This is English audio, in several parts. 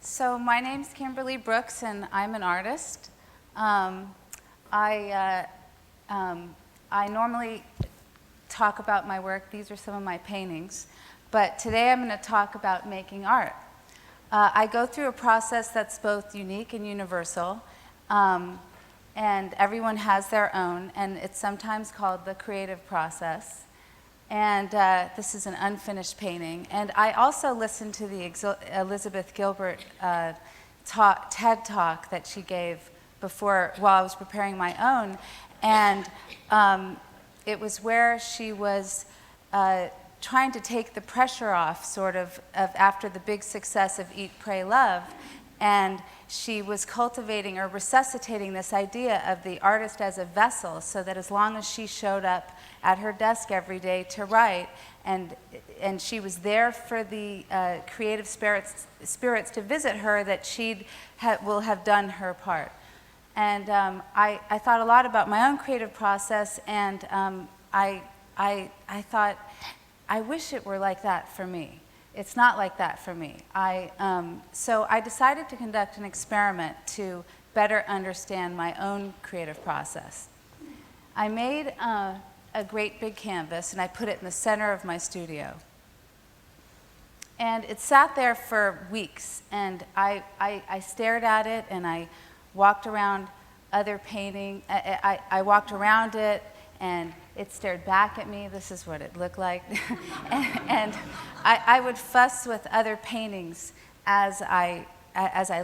So my name's Kimberly Brooks, and I'm an artist. I normally talk about my work. These are some of my paintings. But today I'm going to talk about making art. I go through a process that's both unique and universal, and everyone has their own, and it's sometimes called the creative process. And this is an unfinished painting. And I also listened to the Elizabeth Gilbert TED talk that she gave while I was preparing my own. And it was where she was trying to take the pressure off, sort of after the big success of Eat, Pray, Love. And she was cultivating or resuscitating this idea of the artist as a vessel, so that as long as she showed up at her desk every day to write, and she was there for the creative spirits to visit her, that she will have done her part. And I thought a lot about my own creative process, and I thought, I wish it were like that for me. It's not like that for me. So I decided to conduct an experiment to better understand my own creative process. I made a great big canvas, and I put it in the center of my studio. And it sat there for weeks, and I stared at it, and I walked around other painting. I walked around it, and it stared back at me. This is what it looked like. and I would fuss with other paintings as I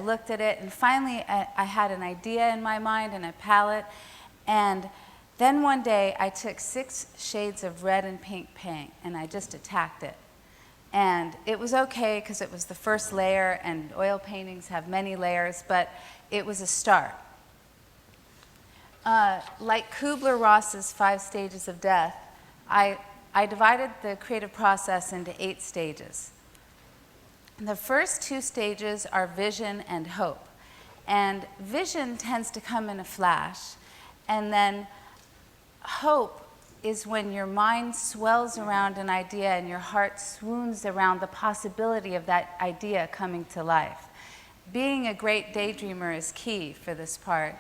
looked at it. And finally, I had an idea in my mind and a palette. And then one day, I took 6 shades of red and pink paint, and I just attacked it. And it was okay, because it was the first layer, and oil paintings have many layers, but it was a start. Like Kubler-Ross's 5 stages of death, I divided the creative process into 8 stages. The first 2 stages are vision and hope. And vision tends to come in a flash, and then hope is when your mind swells around an idea and your heart swoons around the possibility of that idea coming to life. Being a great daydreamer is key for this part.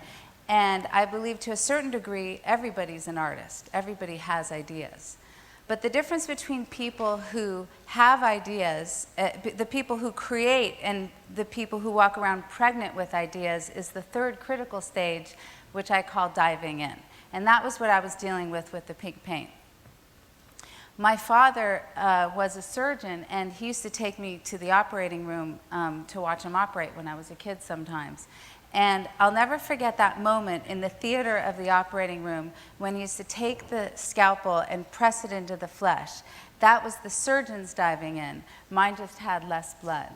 And I believe to a certain degree, everybody's an artist. Everybody has ideas. But the difference between people who have ideas, the people who create, and the people who walk around pregnant with ideas is the third critical stage, which I call diving in. And that was what I was dealing with the pink paint. My father was a surgeon, and he used to take me to the operating room to watch him operate when I was a kid sometimes. And I'll never forget that moment in the theater of the operating room when he used to take the scalpel and press it into the flesh. That was the surgeon's diving in. Mine just had less blood.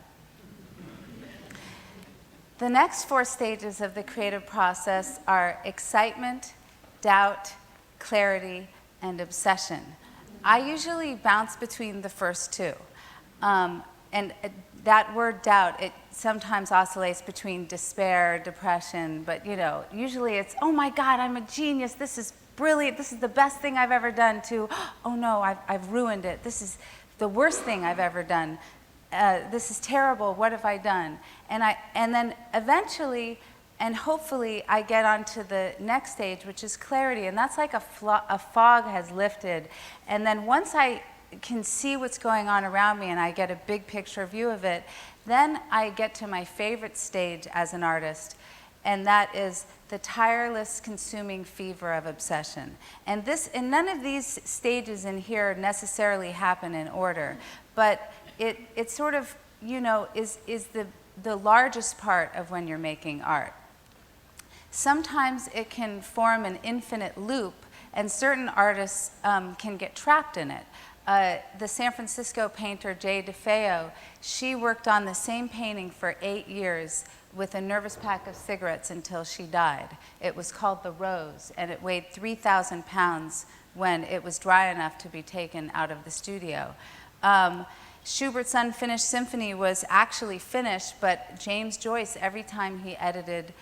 The next 4 stages of the creative process are excitement, doubt, clarity, and obsession. I usually bounce between the first 2. And that word doubt, it sometimes oscillates between despair, depression, but usually it's, oh my God, I'm a genius, this is brilliant, this is the best thing I've ever done, to, oh no, I've ruined it, this is the worst thing I've ever done, this is terrible, what have I done? And then eventually, and hopefully, I get onto the next stage, which is clarity, and that's like a fog has lifted. And then once I can see what's going on around me and I get a big picture view of it, then I get to my favorite stage as an artist, and that is the tireless consuming fever of obsession. And none of these stages in here necessarily happen in order, but it sort of, is the largest part of when you're making art. Sometimes it can form an infinite loop, and certain artists can get trapped in it. The San Francisco painter Jay DeFeo, she worked on the same painting for 8 years with a nervous pack of cigarettes until she died. It was called The Rose, and it weighed 3,000 pounds when it was dry enough to be taken out of the studio. Schubert's Unfinished Symphony was actually finished, but James Joyce, every time he edited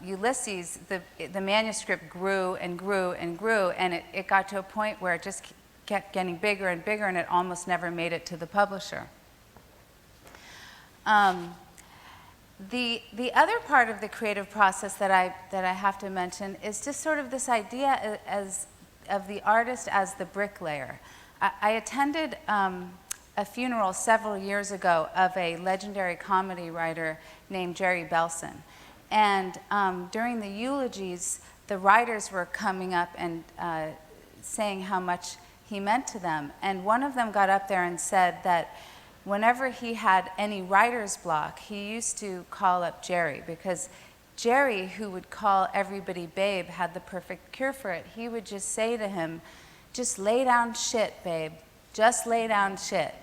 Ulysses, the manuscript grew and grew and grew, and it got to a point where it just kept getting bigger and bigger, and it almost never made it to the publisher. The other part of the creative process that I have to mention is just sort of this idea of the artist as the bricklayer. I attended a funeral several years ago of a legendary comedy writer named Jerry Belson. And during the eulogies, the writers were coming up and saying how much he meant to them. And one of them got up there and said that whenever he had any writer's block, he used to call up Jerry, because Jerry, who would call everybody babe, had the perfect cure for it. He would just say to him, just lay down shit, babe. Just lay down shit.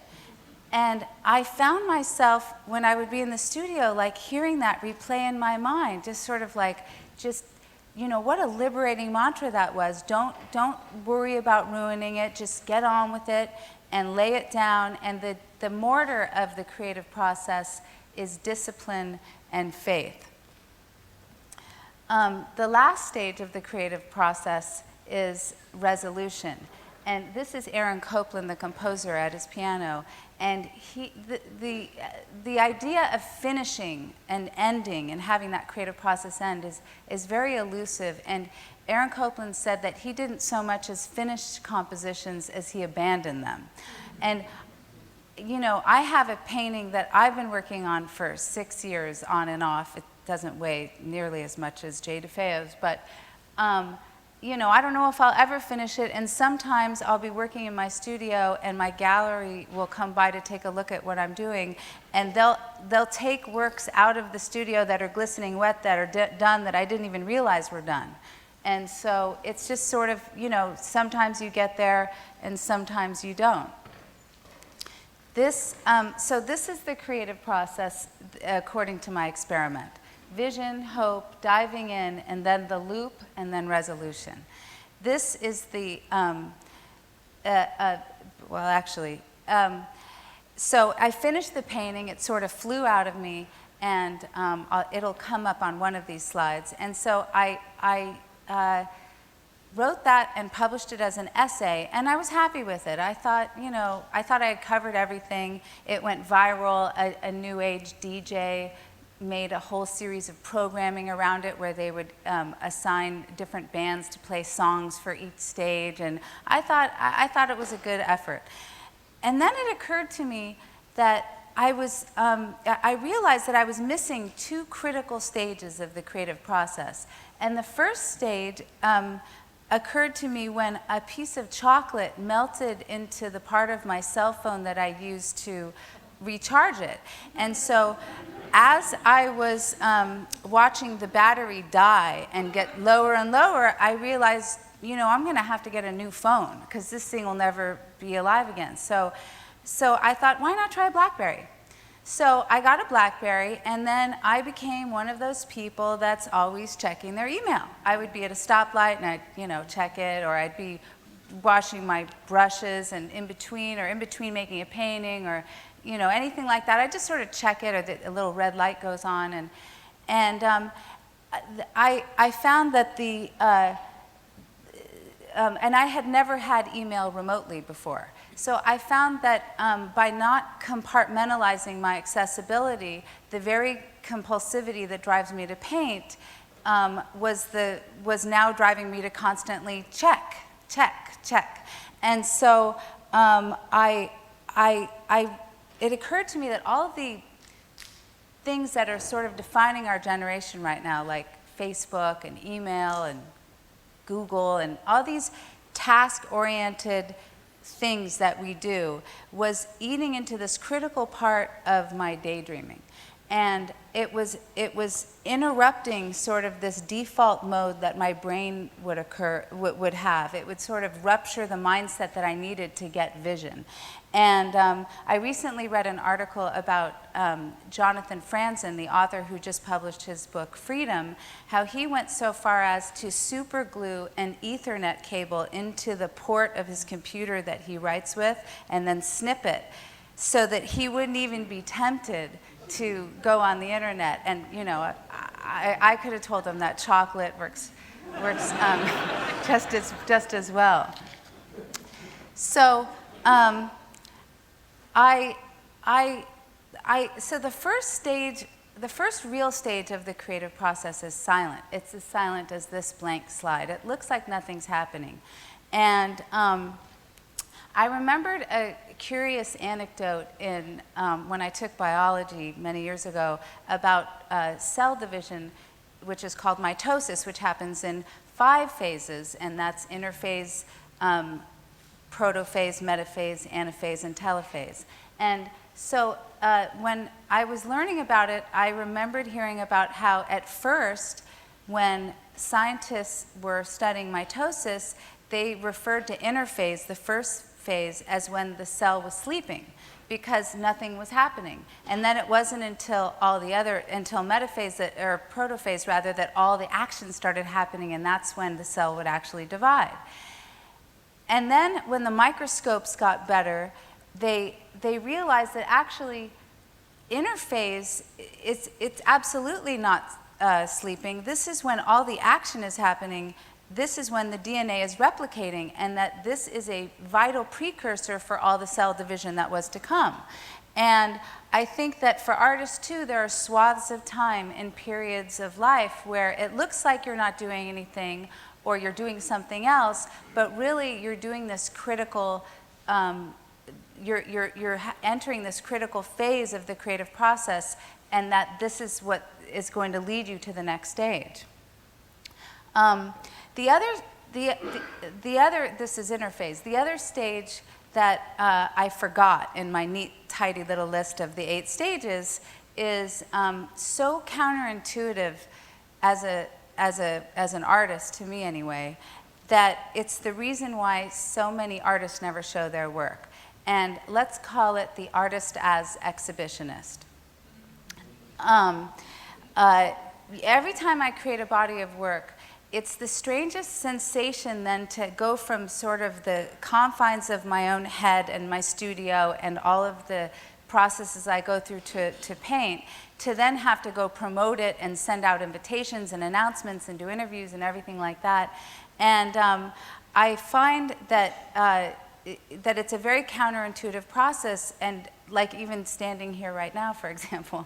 And I found myself, when I would be in the studio, like hearing that replay in my mind, just sort of like, just, you know, what a liberating mantra that was. Don't worry about ruining it, just get on with it and lay it down. And the mortar of the creative process is discipline and faith. The last stage of the creative process is resolution. And this is Aaron Copland, the composer, at his piano. And the idea of finishing and ending and having that creative process end is very elusive. And Aaron Copland said that he didn't so much as finish compositions as he abandoned them. And you know, I have a painting that I've been working on for 6 years on and off. It doesn't weigh nearly as much as Jay DeFeo's, but you know, I don't know if I'll ever finish it, and sometimes I'll be working in my studio and my gallery will come by to take a look at what I'm doing, and they'll take works out of the studio that are glistening wet, that are done, that I didn't even realize were done. And so it's just sort of, you know, sometimes you get there and sometimes you don't. So this is the creative process according to my experiment. Vision, hope, diving in, and then the loop, and then resolution. This is the, so I finished the painting, it sort of flew out of me, and it'll come up on one of these slides. And so I wrote that and published it as an essay, and I was happy with it. I thought, you know, I had covered everything. It went viral. A new age DJ made a whole series of programming around it where they would assign different bands to play songs for each stage, and I thought it was a good effort. And then it occurred to me that I realized that I was missing two critical stages of the creative process. And the first stage occurred to me when a piece of chocolate melted into the part of my cell phone that I used to recharge it. And so as I was watching the battery die and get lower and lower, I realized, you know, I'm going to have to get a new phone because this thing will never be alive again. So I thought, why not try a BlackBerry? So I got a BlackBerry, and then I became one of those people that's always checking their email. I would be at a stoplight and I'd, you know, check it, or I'd be washing my brushes and in between making a painting, or you know, anything like that. I just sort of check it, or a little red light goes on, and I found that and I had never had email remotely before. So I found that by not compartmentalizing my accessibility, the very compulsivity that drives me to paint was now driving me to constantly check. And so it occurred to me that all of the things that are sort of defining our generation right now, like Facebook and email and Google and all these task-oriented things that we do, was eating into this critical part of my daydreaming. And it was interrupting sort of this default mode that my brain would have. It would sort of rupture the mindset that I needed to get vision. And I recently read an article about Jonathan Franzen, the author who just published his book Freedom, how he went so far as to super glue an Ethernet cable into the port of his computer that he writes with, and then snip it so that he wouldn't even be tempted to go on the internet. And you know, I could have told him that chocolate works just as well. So so the first stage the first real stage of the creative process is silent. It's as silent as this blank slide. It looks like nothing's happening. And I remembered a curious anecdote in, when I took biology many years ago about cell division, which is called mitosis, which happens in 5 phases, and that's interphase, protophase, metaphase, anaphase, and telophase. And so when I was learning about it, I remembered hearing about how at first, when scientists were studying mitosis, they referred to interphase, the first phase, as when the cell was sleeping, because nothing was happening. And then it wasn't until until metaphase, or protophase rather, that all the action started happening, and that's when the cell would actually divide. And then when the microscopes got better, they realized that actually interphase, it's absolutely not sleeping. This is when all the action is happening. This is when the DNA is replicating, and that this is a vital precursor for all the cell division that was to come. And I think that for artists too, there are swaths of time in periods of life where it looks like you're not doing anything or you're doing something else, but really you're doing this critical, you're entering this critical phase of the creative process, and that this is what is going to lead you to the next stage. This is interphase. The other stage that I forgot in my neat, tidy little list of the 8 stages is so counterintuitive as an artist, to me anyway, that it's the reason why so many artists never show their work. And let's call it the artist as exhibitionist. Every time I create a body of work, it's the strangest sensation then to go from sort of the confines of my own head and my studio and all of the processes I go through to paint, to then have to go promote it and send out invitations and announcements and do interviews and everything like that. And I find that, that it's a very counterintuitive process, and like even standing here right now, for example.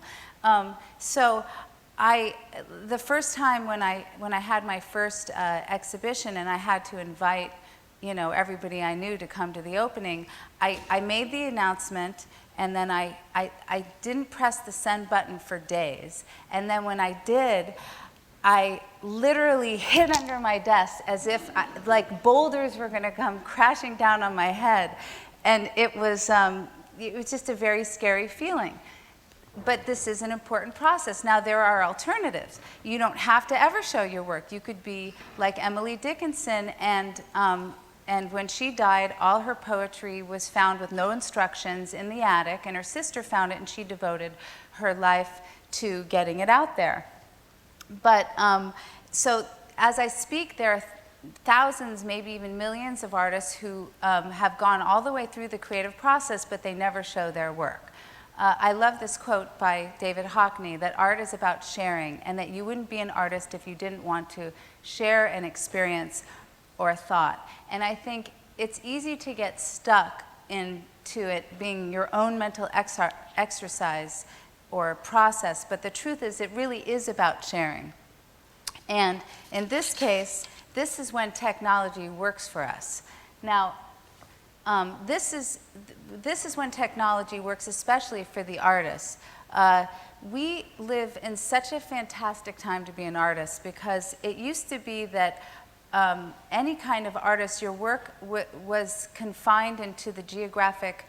The first time when I had my first exhibition and I had to invite, everybody I knew to come to the opening, I made the announcement, and then I didn't press the send button for days. And then when I did, I literally hid under my desk as if like boulders were going to come crashing down on my head. And it was just a very scary feeling. But this is an important process. Now, there are alternatives. You don't have to ever show your work. You could be like Emily Dickinson, and when she died, all her poetry was found with no instructions in the attic, and her sister found it, and she devoted her life to getting it out there. But so as I speak, there are thousands, maybe even millions of artists who have gone all the way through the creative process, but they never show their work. I love this quote by David Hockney, that art is about sharing, and that you wouldn't be an artist if you didn't want to share an experience or a thought. And I think it's easy to get stuck into it being your own mental exercise or process, but the truth is it really is about sharing. And in this case, this is when technology works for us. Now, this is when technology works, especially for the artists. We live in such a fantastic time to be an artist, because it used to be that any kind of artist, your work was confined into the geographic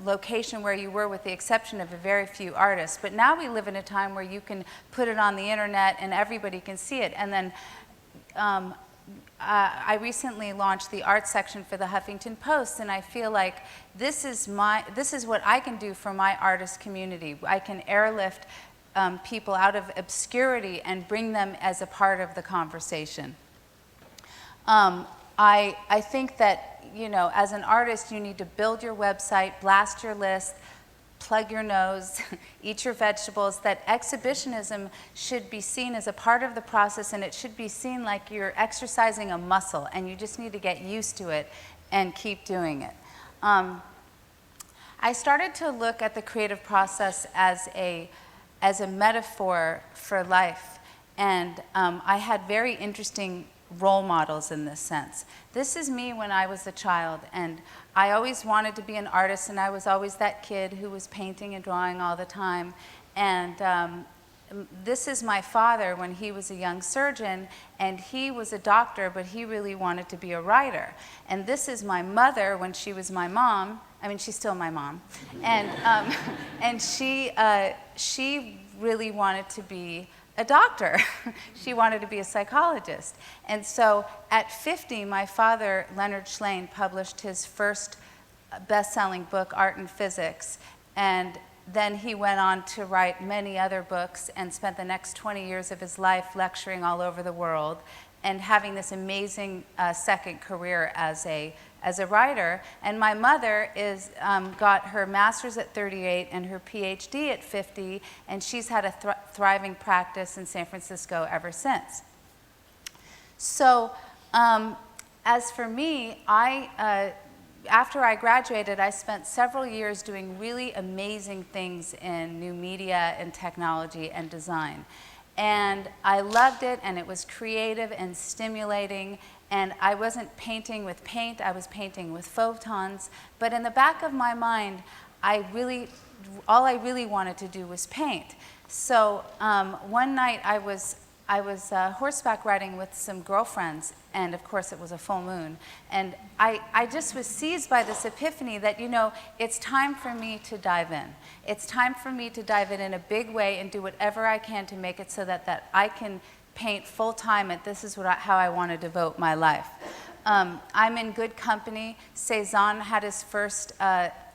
location where you were, with the exception of a very few artists. But now we live in a time where you can put it on the internet and everybody can see it. And then I recently launched the art section for the Huffington Post, and I feel like this is what I can do for my artist community. I can airlift people out of obscurity and bring them as a part of the conversation. I think that, as an artist, you need to build your website, blast your list, plug your nose, eat your vegetables. That exhibitionism should be seen as a part of the process, and it should be seen like you're exercising a muscle, and you just need to get used to it and keep doing it. I started to look at the creative process as as a metaphor for life. And I had very interesting role models in this sense. This is me when I was a child, and I always wanted to be an artist, and I was always that kid who was painting and drawing all the time. And this is my father when he was a young surgeon, and he was a doctor, but he really wanted to be a writer. And this is my mother when she was my mom. I mean, she's still my mom. And she really wanted to be a doctor. She wanted to be a psychologist. And so at 50, my father, Leonard Schlane, published his first best-selling book, Art and Physics. And then he went on to write many other books and spent the next 20 years of his life lecturing all over the world and having this amazing second career as a writer. And my mother got her master's at 38 and her PhD at 50, and she's had a thriving practice in San Francisco ever since. So as for me, after I graduated, I spent several years doing really amazing things in new media and technology and design. And I loved it, and it was creative and stimulating, and I wasn't painting with paint, I was painting with photons. But in the back of my mind, all I really wanted to do was paint. So one night I was horseback riding with some girlfriends, and of course it was a full moon. And I just was seized by this epiphany that, you know, it's time for me to dive in. It's time for me to dive in a big way and do whatever I can to make it so that I can paint full time, and this is how I want to devote my life. I'm in good company. Cézanne had his first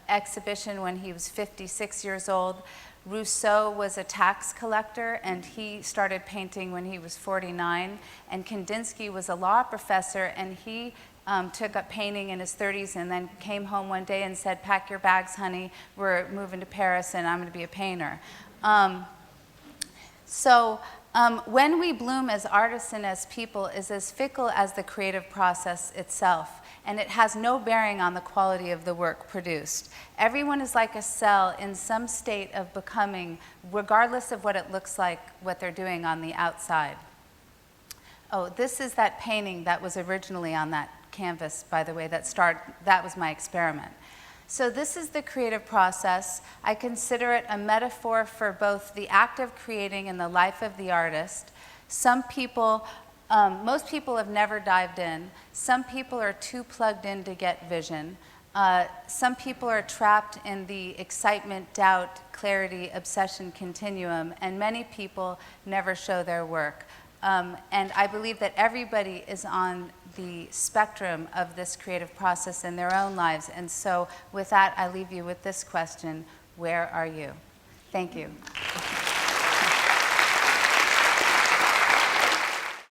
exhibition when he was 56 years old. Rousseau was a tax collector, and he started painting when he was 49. And Kandinsky was a law professor, and he took up painting in his 30s and then came home one day and said, "Pack your bags, honey, we're moving to Paris and I'm going to be a painter." When we bloom as artists and as people is as fickle as the creative process itself, and it has no bearing on the quality of the work produced. Everyone is like a cell in some state of becoming, regardless of what it looks like, what they're doing on the outside. Oh, this is that painting that was originally on that canvas, by the way, that was my experiment. So this is the creative process. I consider it a metaphor for both the act of creating and the life of the artist. Some people, most people have never dived in. Some people are too plugged in to get vision. Some people are trapped in the excitement, doubt, clarity, obsession continuum, and many people never show their work. And I believe that everybody is on the spectrum of this creative process in their own lives. And so with that, I leave you with this question: where are you? Thank you.